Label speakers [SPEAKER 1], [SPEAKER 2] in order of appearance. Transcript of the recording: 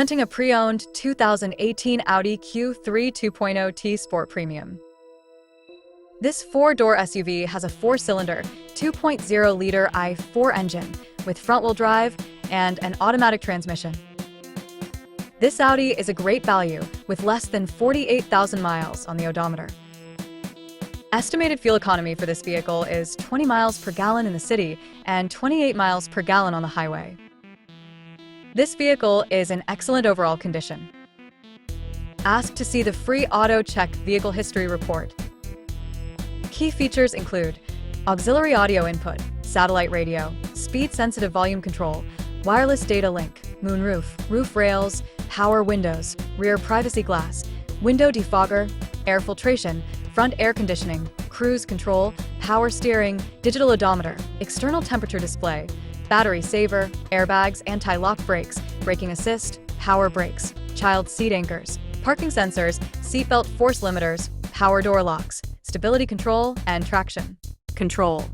[SPEAKER 1] Presenting a pre-owned 2018 Audi Q3 2.0T Sport Premium. This four-door SUV has a four-cylinder, 2.0-liter i4 engine with front-wheel drive and an automatic transmission. This Audi is a great value with less than 48,000 miles on the odometer. Estimated fuel economy for this vehicle is 20 miles per gallon in the city and 28 miles per gallon on the highway. This vehicle is in excellent overall condition. Ask to see the free Auto Check Vehicle History Report. Key features include auxiliary audio input, satellite radio, speed-sensitive volume control, wireless data link, moonroof, roof rails, power windows, rear privacy glass, window defogger, air filtration, front air conditioning, cruise control, power steering, digital odometer, external temperature display, battery saver, airbags, anti-lock brakes, braking assist, power brakes, child seat anchors, parking sensors, seatbelt force limiters, power door locks, stability control, and traction control.